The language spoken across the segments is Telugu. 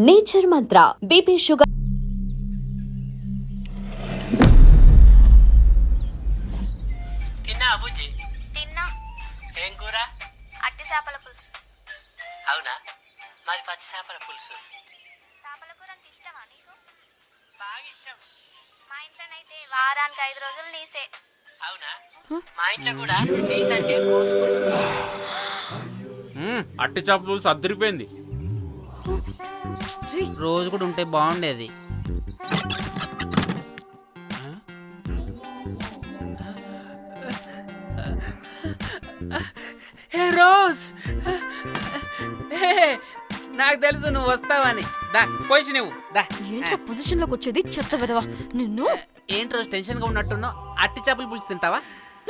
నేచర్ మంత్ర బీపీ షుగర్. తిన్నా బుజ్జి? తిన్నా. ఏం కూర? అట్టి చేపల పులుసు. అవునా, మాది పచ్చి చేపల పులుసు. చేపల కూర అంటే ఇష్టమా నీకు? బాగా ఇష్టం. మా ఇంట్లోనైతే వారానికి 5 రోజులు నీసే. అవునా, మా ఇంట్లో కూడా నీకంటే కోసుకుంటా. అట్టి చేపల పులుసు అద్దరిపోయింది. రోజు కూడా ఉంటే బాగుండేది. హే రోజ్, నాకు తెలుసు నువ్వు వస్తావని. దా పోయి నువ్వు దా. ఏంట్రా పొజిషన్ లోకి వచ్చేది చెత్త విధవా నిన్ను. ఏంటి రోజు టెన్షన్ గా ఉన్నట్టున్నావు? అట్టి చేపల పులుసు తింటావా?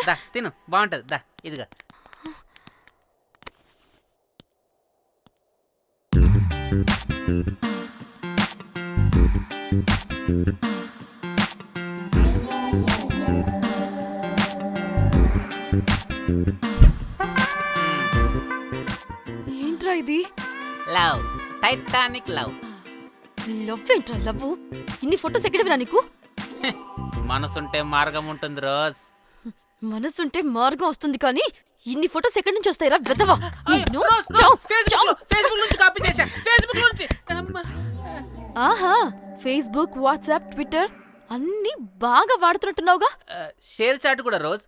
దా తిను, బాగుంటది. దా ఇదిగా. ఏంట్రా ఇది? Love, Titanic love. లవ్ ఏంట్రా లవ్? ఇన్ని ఫొటోస్ ఎక్కడవిరా నీకు? మనసుంటే మార్గం ఉంటుంది రోజ్. మనసుంటే మార్గం వస్తుంది కానీ ఇన్ని ఫొటోస్ ఎక్కడి నుంచి వస్తాయిరా విధవా? నిన్ను ఫేస్బుక్ నుంచి కాపీ చేశా. ఫేస్బుక్ నుంచి. ఆహా, ఫేస్బుక్, వాట్సాప్, ట్విట్టర్ అన్ని బాగా వాడుతున్నట్టున్నావుగా. షేర్ చాట్ కూడా రోజ్.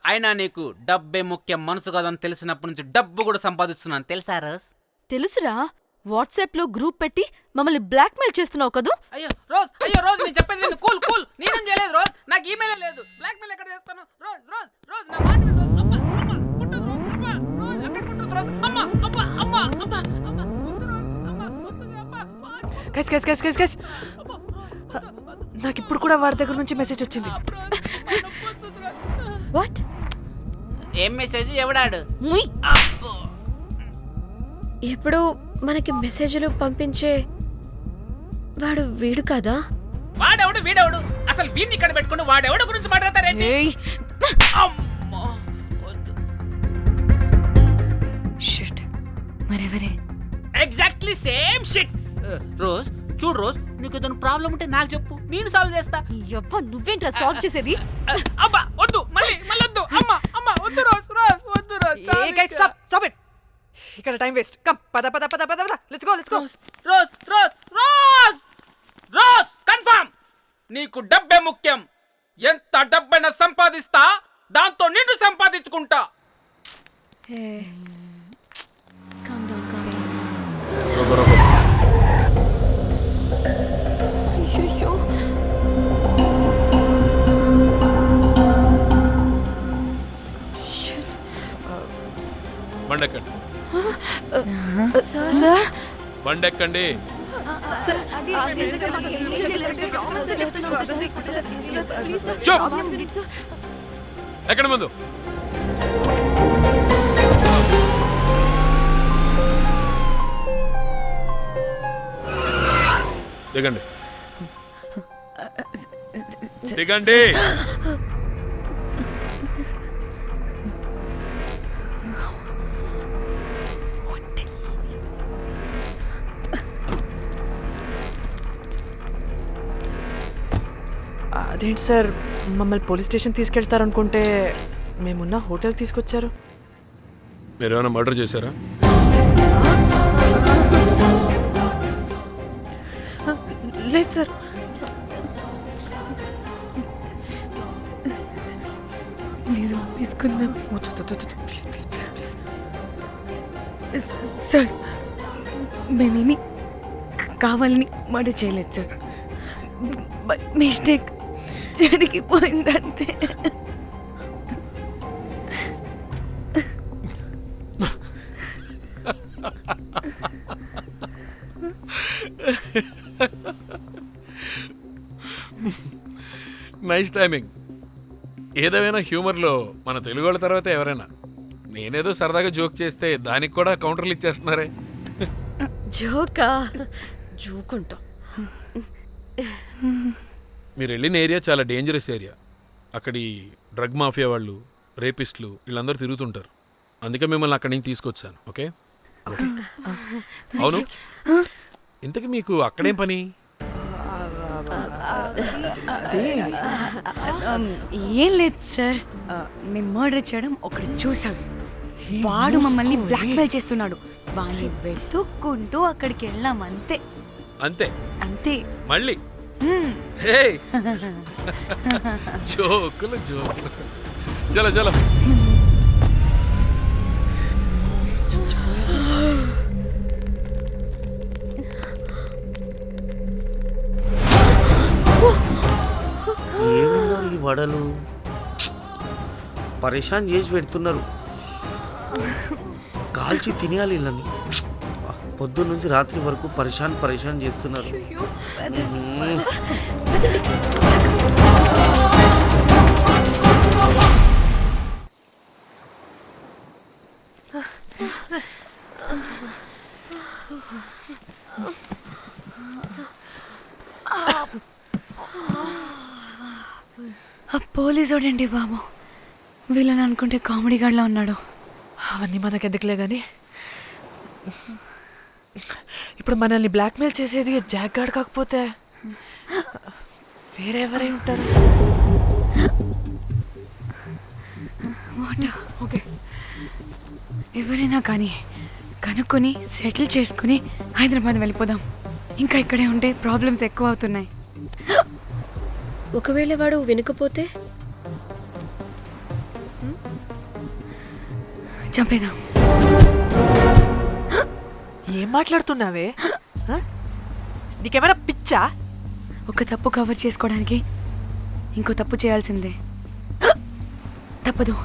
అయినా నీకు డబ్బే ముఖ్యం, మనసు కాదని తెలిసినప్పటి నుంచి డబ్బు కూడా సంపాదిస్తున్నాను తెలుసా రోజ్? తెలుసురా, వాట్సాప్ లో గ్రూప్ పెట్టి మమ్మల్ని బ్లాక్ మెయిల్ చేస్తున్నావు కదూ. అయ్యో రోజ్ నేను చెప్పేది విను. కూల్ నేనేం చేయలేదు రోజ్. నాకు ఈమెయిల్ లేదు. బ్లాక్ మెయిల్ ఎక్కడ చేస్తాను? రోజ్ నా మాట విను రోజ్. అమ్మా కుట్టదు రోజ్. అమ్మా రోజ్ అక్కడ కుట్టదు రోజ్. అమ్మా వద్దు రోజ్. అమ్మా వద్దు అమ్మా. గైస్ నాకు ఇప్పుడు కూడా వాడి దగ్గర నుంచి మెసేజ్ వచ్చింది. వాట్? ఏం మెసేజ్? ఎవడాడు? ముయ్. ఎప్పుడు మనకి మెసేజ్లు పంపించే వాడు వీడు కదా? వాడెవడు వీడెవడు? అసలు వీడిని ఇక్కడ పెట్టుకుని వాడెవడు గురించి మాట్లాడతారేంటి? ఏయ్, అమ్మా వద్దు. షిట్, మరెవరే? Exactly same shit. రోజ్ చూడు రోజ్, నీకు ఏదైనా ప్రాబ్లం ఉంటే నాకు చెప్పు, నేను సాల్వ్ చేస్తా. యవ్వ నువ్వేంట్రా సాల్వ్ చేసేది? అబ్బా వద్దు, మళ్ళీ వద్దు. అమ్మా వద్దు రోజ్ వద్దు రోజ్. Stop it. ఇక్కడ టైం వేస్ట్. కమ్ పద లెట్స్ గో. Rose confirm. నీకు డబ్బే ముఖ్యం. ఎంత డబ్బైనా సంపాదిస్తా, దాంతో నిన్ను సంపాదించుకుంటా. Calm down. అయ్యయ్యో. బండెక్కండి. సార్ బండెక్కండి. ఎక్కడ ముందు దిగండి. అదేంటి సార్, మమ్మల్ని పోలీస్ స్టేషన్ తీసుకెళ్తారనుకుంటే మేమున్న హోటల్ తీసుకొచ్చారు. మీరేమైనా మర్డర్ చేశారా? లేదు సార్. తీసుకుందాం ప్లీజ్. సార్, మేమేమి కావాలని మర్డర్ చేయలేదు సార్. మిస్టేక్ జరిగిపోయిందంతే. Nice timing. ఏదేమైనా హ్యూమర్లో మన తెలుగు వాళ్ళ తర్వాత ఎవరైనా. నేనేదో సరదాగా జోక్ చేస్తే దానికి కూడా కౌంటర్లు ఇచ్చేస్తున్నారే. జోకా? జోకుంటా. మీరు వెళ్ళిన ఏరియా చాలా డేంజరస్ ఏరియా. అక్కడి డ్రగ్ మాఫియా వాళ్ళు, రేపిస్టులు వీళ్ళందరూ తిరుగుతుంటారు. అందుకే మిమ్మల్ని అక్కడి నుంచి తీసుకొచ్చాను. ఓకే అవును, ఇంతకీ మీకు అక్కడేం పని? ఏం లేదు సార్, మేము మర్డర్ చేయడం ఒకటి చూసాడు. వాడు మమ్మల్ని బ్లాక్మెయిల్ చేస్తున్నాడు. వాడిని వెతుక్కుంటూ అక్కడికి వెళ్ళాం, అంతే అంతే అంతే. మళ్ళీ హే జోకులు జోకులు. చలో చలో. ఏమన్నా ఈ వడలు పరేషాన్ చేసి పెడుతున్నారు. కాల్చి తినేయాలి ఇళ్ళని. పొద్దున్న నుంచి రాత్రి వరకు పరేషాన్ చేస్తున్నారు. పోలీసోడండి బాబు, వీళ్ళని అనుకుంటే కామెడీ గాడ్లా ఉన్నాడు. అవన్నీ మనకెందుకులే కానీ ఇప్పుడు మనల్ని బ్లాక్మెయిల్ చేసేది జాక్ గార్డ్ కాకపోతే వేరెవరై ఉంటారు? ఓకే, ఎవరైనా కానీ కనుక్కొని సెటిల్ చేసుకుని హైదరాబాద్ వెళ్ళిపోదాం. ఇంకా ఇక్కడే ఉంటే ప్రాబ్లమ్స్ ఎక్కువ అవుతున్నాయి. ఒకవేళ వాడు వినకపోతే చంపేదాం. ఏం మాట్లాడుతున్నావే? నీకేమైనా పిచ్చా? ఒక తప్పు కవర్ చేసుకోవడానికి ఇంకో తప్పు చేయాల్సిందే, తప్పదు.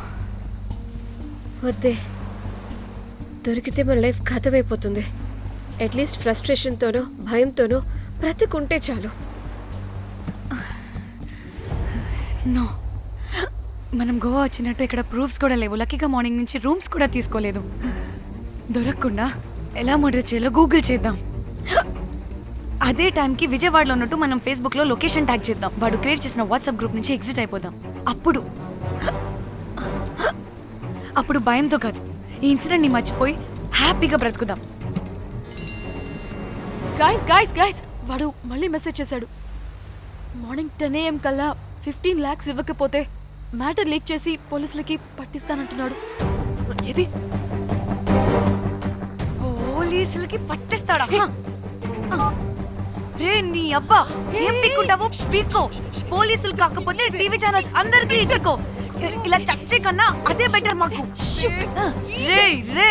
వద్దే, దొరికితే మన లైఫ్ ఖతమైపోతుంది. అట్లీస్ట్ ఫ్రస్ట్రేషన్తోనో భయంతోనో బ్రతుకుంటే చాలు. నో, మనం గోవా వచ్చినట్టు ఇక్కడ ప్రూఫ్స్ కూడా లేవు. లక్కీగా మార్నింగ్ నుంచి రూమ్స్ కూడా తీసుకోలేదు. దొరకకుండా ఎలా మర్డర్ చేయాలో గూగుల్ చేద్దాం. అదే టైంకి విజయవాడలో ఉన్నట్టు మనం ఫేస్బుక్లో లొకేషన్ ట్యాగ్ చేద్దాం. వాడు క్రియేట్ చేసిన వాట్సాప్ గ్రూప్ నుంచి ఎగ్జిట్ అయిపోదాం. అప్పుడు భయంతో కాదు, ఈ ఇన్సిడెంట్ని మర్చిపోయి హ్యాపీగా బ్రతుకుదాం. గాయ్స్ గాయ్స్ గాయ్స్, వాడు మళ్ళీ మెసేజ్ చేశాడు. మార్నింగ్ 10 AM కల్లా 15 lakhs ఇవ్వకపోతే మ్యాటర్ లీక్ చేసి పోలీసులకి పట్టిస్తానంటున్నాడు. ఇది పోలీసులకి పట్టిస్తాడా? రే నీ అబ్బా, ఏం పీక్కుంటావో పీక్కో. పోలీసులు కాకపోతే టీవీ ఛానల్స్ అందరికీ ఇచ్చుకో. ఇలా చచ్చే కన్నా అదే బెటర్ మాకు. రే రే,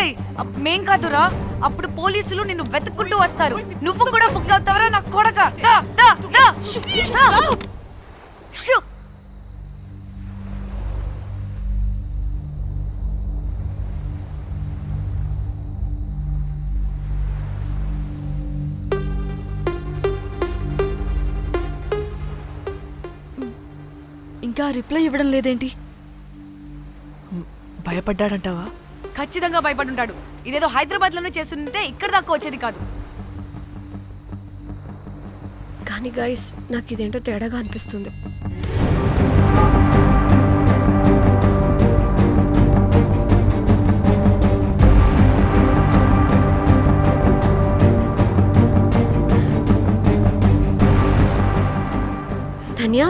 మేం కాదురా, అప్పుడు పోలీసులు నిన్ను వెతుక్కుంటూ వస్తారు. నువ్వు కూడా బుక్ అవుతావరా నా కొడక. దా దా దా. ఇంకా రిప్లై ఇవ్వడం లేదేంటి? భయపడ్డాడంటావా? ఖచ్చితంగా భయపడుంటాడు. ఇదేదో హైదరాబాద్ లోనే చేస్తుంటే ఇక్కడ దాకా వచ్చేది కాదు. కానీ గైస్, నాకు ఇదేంటో తేడాగా అనిపిస్తుంది. ధన్య,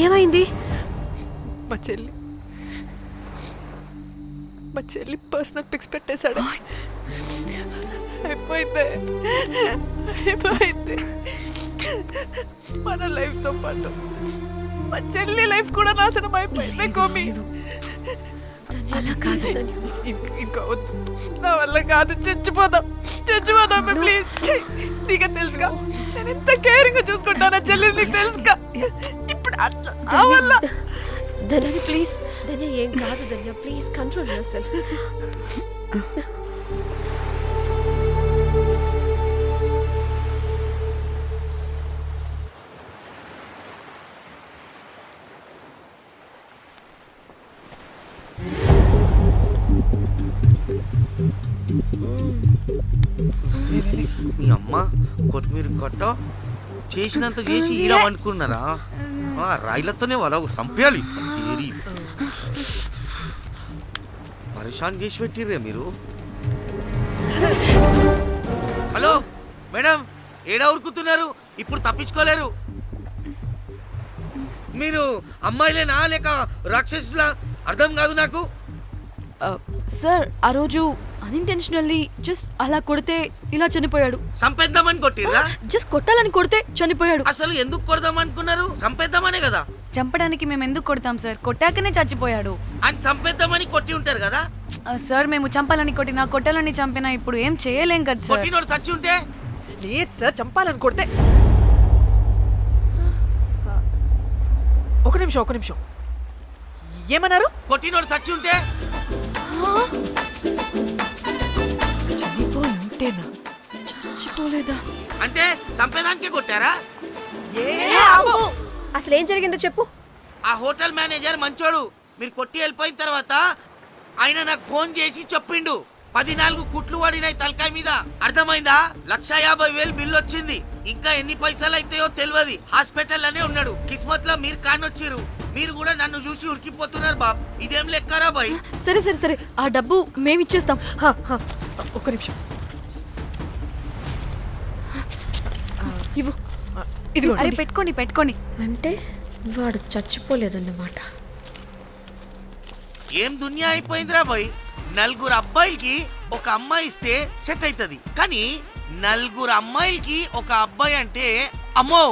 ఏమైంది? మా చెల్లి పర్సనల్ పిక్స్ పెట్టేశాడు. అయిపోయింది మన లైఫ్ తో పాటు మా చెల్లి లైఫ్ కూడా నాశనం అయిపోయింది. కోమి, అలా కాదు ధన్య. ఇంకా వద్దు, నా వల్ల కాదు. చచ్చిపోదాం ప్లీజ్. నీకు తెలుసుగా నేను ఎంత కేరింగ్ చూసుకుంటానా చెల్లి, నీకు తెలుసుగా. ఇప్పుడు ధన్య ప్లీజ్, ధన్య ఏం కాదు. ధన్య ప్లీజ్ కంట్రోల్ యువర్ సెల్ఫ్. మీ అమ్మ కొత్తిమీర కట్ట చేసినంత చేసి ఈడ అనుకున్నారా? రాయిలతోనే వాళ్ళ సంపేయాలి. పరేషాన్ చేసి పెట్టిర్రే మీరు. హలో మేడం ఏడా ఉరుకుతున్నారు? ఇప్పుడు తప్పించుకోలేరు. మీరు అమ్మాయిలేనా లేక రాక్షసులా? అర్థం కాదు నాకు. సార్ ఆ రోజు అన్ఇంటెన్షనల్లీ జస్ట్ అలా కొడితే ఇలా చనిపోయాడు. సంపేద్దామని కొట్టిరా? జస్ట్ కొట్టాలని కొడితే చనిపోయాడు. అసలు ఎందుకు కొడదాం అనుకున్నారు? సంపేద్దామనే కదా. చంపడానికి మేము ఎందుకు కొడతాం సార్? కొట్టాకనే చచ్చిపోయాడు. అని సంపేద్దామని కొట్టి ఉంటారు కదా. సార్ మేము చంపాలని కొట్టినా కొట్టాలని చంపినా ఇప్పుడు ఏం చేయలేం కదా సార్. కొట్టినోడు చచ్చి ఉంటే? లేదు సార్, చంపాలని కొడితే. ఒక నిమిషం ఏమన్నారు? కొట్టినోడు చచ్చి ఉంటే? చనిపోయి ఉంటేనా? చచ్చిపోలేదా? అంటే సంపేదానికే కొట్టారా? అసలు ఏం జరిగిందో చెప్పు. ఆ హోటల్ మేనేజర్ మంచోడు. మీరు కొట్టి వెళ్ళిపోయిన తర్వాత ఆయన నాకు ఫోన్ చేసి చెప్పిండు 14 కుట్లు పడినాయి తలకాయ మీద. అర్థమైందా? 1,50,000 బిల్లు వచ్చింది. ఇంకా ఎన్ని పైసలు అయితాయో తెలియదు. హాస్పిటల్ అనే ఉన్నాడు. కిస్మత్ లో మీరు కానొచ్చిరు. మీరు కూడా నన్ను చూసి ఉరికిపోతున్నారు బాబ్. ఇదేం లెక్కరా బాయ్? సరే ఆ డబ్బు మేమిచ్చేస్తాం. ఒక నిమిషం. ఇవ్వు. ఇది అరే పెట్టుకోని. అంటే వాడు చచ్చిపోలేదన్నమాట. ఏం దునియా అయిపోయిందిరా బాయ్. 4 అబ్బాయిలకి ఒక అమ్మాయి ఇస్తే సెట్ అవుతుంది. కానీ 4 అమ్మాయిలకి ఒక అబ్బాయి అంటే అమ్మో.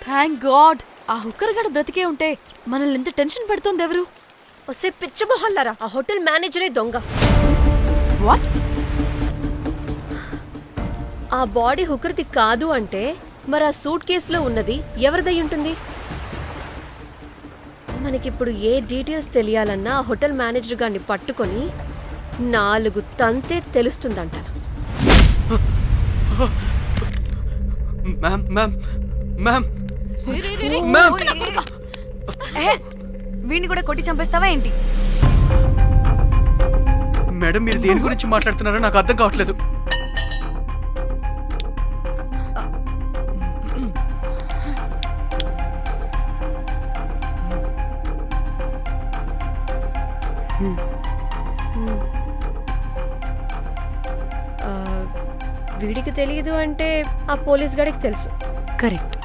థ్యాంక్ గాడ్ ఆ హుక్కర్ గడ బ్రతికే ఉంటే మనల్ని ఎంత టెన్షన్ పెడుతోంది ఎవరు? వస్తే పిచ్చి మొహల్లారా, ఆ హోటల్ మేనేజరే దొంగ. వాట్? ఆ బాడీ హుకర్ది కాదు అంటే మరి ఆ సూట్ కేసులో ఉన్నది ఎవరిదై ఉంటుంది? మనకిప్పుడు ఏ డీటెయిల్స్ తెలియాలన్నా ఆ హోటల్ మేనేజర్ గారిని పట్టుకొని 4 తంతే తెలుస్తుందంటాను. మ్యామ్ వీడిని కూడా కొట్టి చంపేస్తావా ఏంటి? మేడం మీరు దేని గురించి మాట్లాడుతున్నారో నాకు అర్థం కావట్లేదు. వీడికి తెలియదు అంటే ఆ పోలీస్ గాడికి తెలుసు. కరెక్ట్.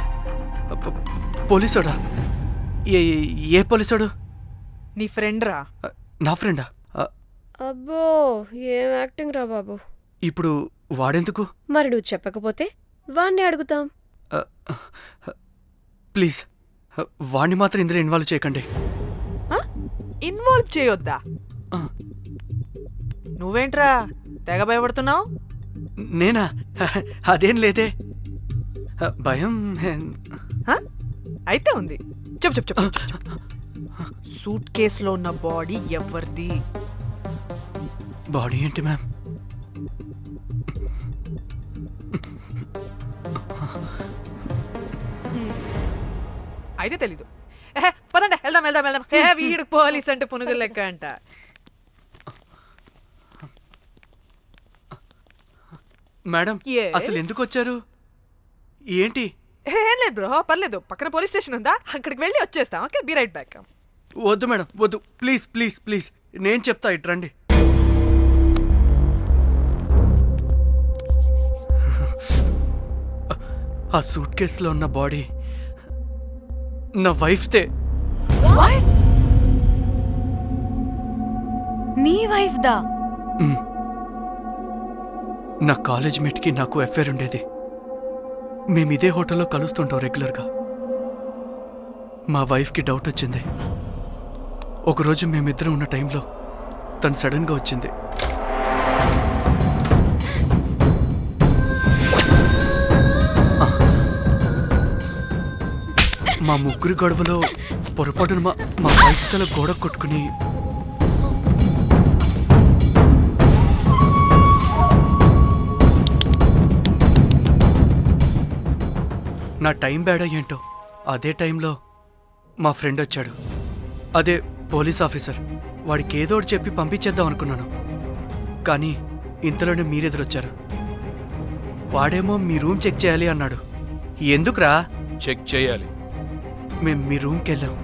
పోలీసోడా? ఏ పోలీసోడు? నీ ఫ్రెండ్ రా. నా ఫ్రెండా? అబ్బో ఏం యాక్టింగ్ రా బాబు. ఇప్పుడు వాడెందుకు? మరి నువ్వు చెప్పకపోతే వాణ్ణి అడుగుతాం. ప్లీజ్ వాడిని మాత్రం ఇందులో ఇన్వాల్వ్ చేయకండి. ఇన్వాల్వ్ చేయొద్దా? నువ్వేంట్రా తెగ భయపడుతున్నావు? నేనా? అదేం లేదే. భయం అయితే ఉంది. చెప్పు. సూట్ కేసులో ఉన్న బాడీ ఎవరిది? బాడీ ఏంటి మ్యామ్? అయితే తెలీదు. పదండి వెళ్దాం. వీడు పోలీస్ అంటే పునుగులు లెక్క అంట. మేడం అసలు ఎందుకు వచ్చారు? ఏంటి? ఏం లేదు బ్రో, పర్లేదు. పక్కన పోలీస్ స్టేషన్ ఉందా, అక్కడికి వెళ్ళి వచ్చేస్తాం. Okay, be right back. వద్దు మేడం వద్దు, ప్లీజ్ నేను చెప్తా, ఇట్రండి. ఆ సూట్ కేసులో ఉన్న బాడీ నా వైఫ్దే. నీ వైఫ్ దా? నా కాలేజ్ మేట్కి నాకు అఫేర్ ఉండేది. మేము ఇదే హోటల్లో కలుస్తుంటాం రెగ్యులర్గా. మా వైఫ్కి డౌట్ వచ్చింది. ఒకరోజు మేమిద్దరం ఉన్న టైంలో తను సడన్గా వచ్చింది. మా ముగ్గురి గొడవలో పొరపాటున మా వైఫ్ తల గోడ కొట్టుకుని నా టైం బ్యాడ్ ఏంటో అదే టైంలో మా ఫ్రెండ్ వచ్చాడు. అదే పోలీస్ ఆఫీసర్. వాడికి ఏదో ఒకటి చెప్పి పంపించేద్దాం అనుకున్నాను. కానీ ఇంతలోనే మీరెదురొచ్చారు. వాడేమో మీ రూమ్ చెక్ చేయాలి అన్నాడు. ఎందుకురా? చెక్ చేయాలి. మేము మీ రూమ్కి వెళ్ళాం.